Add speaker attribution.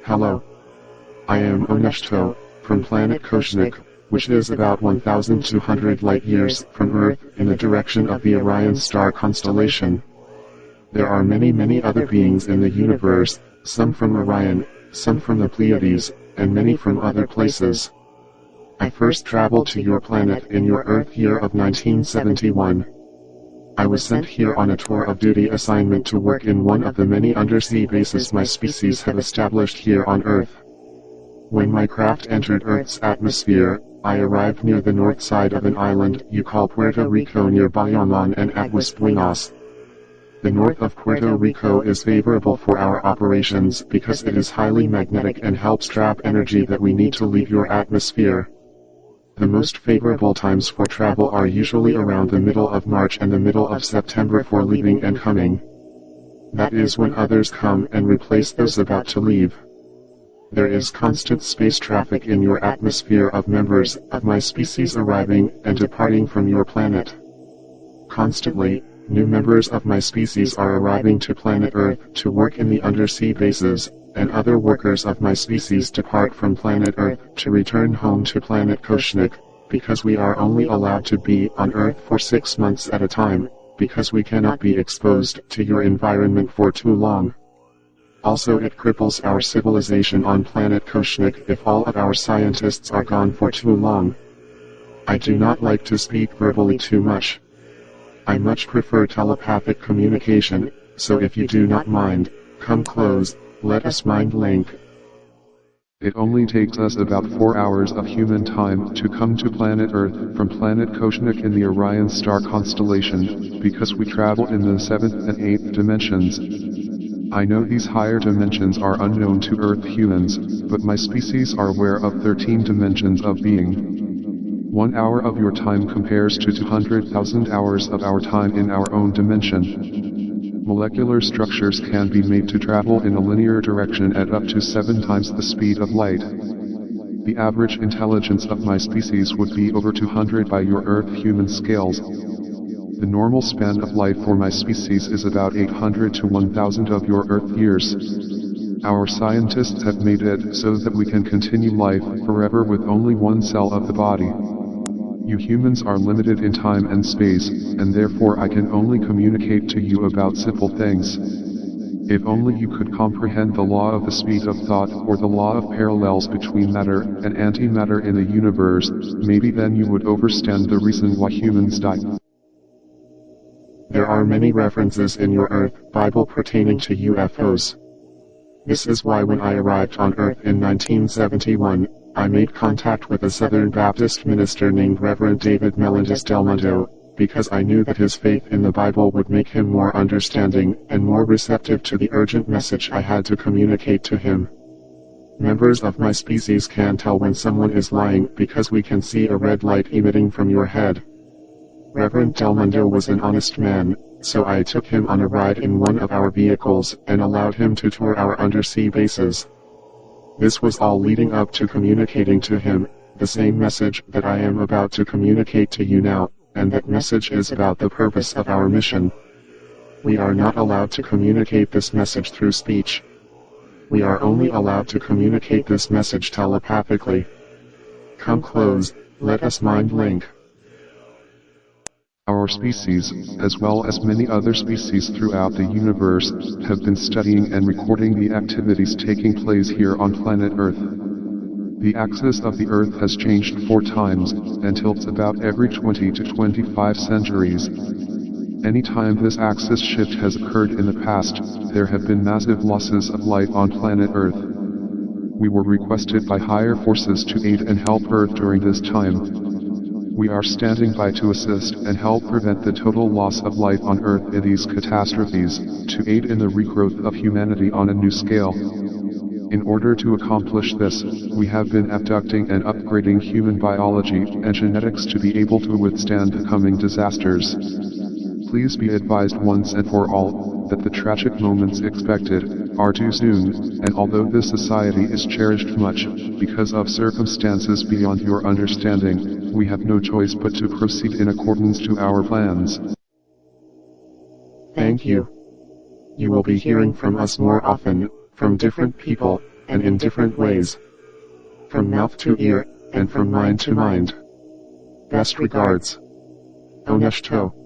Speaker 1: Hello. I am Ohneshto, from Planet Koshnak, which is about 1,200 light-years from Earth in the direction of the Orion star constellation. There are many other beings in the universe, some from Orion, some from the Pleiades, and many from other places. I first traveled to your planet in your Earth year of 1971. I was sent here on a tour of duty assignment to work in one of the many undersea bases my species have established here on Earth. When my craft entered Earth's atmosphere, I arrived near the north side of an island you call Puerto Rico near Bayamon and Aguas Buenas. The north of Puerto Rico is favorable for our operations because it is highly magnetic and helps trap energy that we need to leave your atmosphere. The most favorable times for travel are usually around the middle of March and the middle of September for leaving and coming. That is when others come and replace those about to leave. There is constant space traffic in your atmosphere of members of my species arriving and departing from your planet. Constantly, new members of my species are arriving to planet Earth to work in the undersea bases, and other workers of my species depart from planet Earth to return home to planet Koshnak, because we are only allowed to be on Earth for 6 months at a time, because we cannot be exposed to your environment for too long. Also, it cripples our civilization on planet Koshnak if all of our scientists are gone for too long. I do not like to speak verbally too much. I much prefer telepathic communication, so if you do not mind, come close. Let us mind link.
Speaker 2: It only takes us about 4 hours of human time to come to planet Earth from planet Koshnak in the Orion star constellation, because we travel in the 7th and 8th dimensions. I know these higher dimensions are unknown to Earth humans, but my species are aware of 13 dimensions of being. 1 hour of your time compares to 200,000 hours of our time in our own dimension. Molecular structures can be made to travel in a linear direction at up to 7 times the speed of light. The average intelligence of my species would be over 200 by your Earth human scales. The normal span of life for my species is about 800 to 1000 of your Earth years. Our scientists have made it so that we can continue life forever with only one cell of the body. You humans are limited in time and space, and therefore I can only communicate to you about simple things. If only you could comprehend the law of the speed of thought or the law of parallels between matter and antimatter in the universe, maybe then you would understand the reason why humans die.
Speaker 1: There are many references in your Earth Bible pertaining to UFOs. This is why when I arrived on Earth in 1971, I made contact with a Southern Baptist minister named Reverend David Melendez Del Mundo, because I knew that his faith in the Bible would make him more understanding and more receptive to the urgent message I had to communicate to him. Members of my species can tell when someone is lying because we can see a red light emitting from your head. Reverend Del Mundo was an honest man, so I took him on a ride in one of our vehicles and allowed him to tour our undersea bases. This was all leading up to communicating to him the same message that I am about to communicate to you now, and that message is about the purpose of our mission. We are not allowed to communicate this message through speech. We are only allowed to communicate this message telepathically. Come close, let us mind link.
Speaker 2: Our species, as well as many other species throughout the universe, have been studying and recording the activities taking place here on planet Earth. The axis of the Earth has changed 4 times, and tilts about every 20 to 25 centuries. Anytime this axis shift has occurred in the past, there have been massive losses of life on planet Earth. We were requested by higher forces to aid and help Earth during this time. We are standing by to assist and help prevent the total loss of life on Earth in these catastrophes, to aid in the regrowth of humanity on a new scale. In order to accomplish this, we have been abducting and upgrading human biology and genetics to be able to withstand the coming disasters. Please be advised once and for all, that the tragic moments expected are too soon, and although this society is cherished much, because of circumstances beyond your understanding, we have no choice but to proceed in accordance to our plans.
Speaker 1: Thank you. You will be hearing from us more often, from different people, and in different ways. From mouth to ear, and from mind to mind. Best regards. Ohneshto.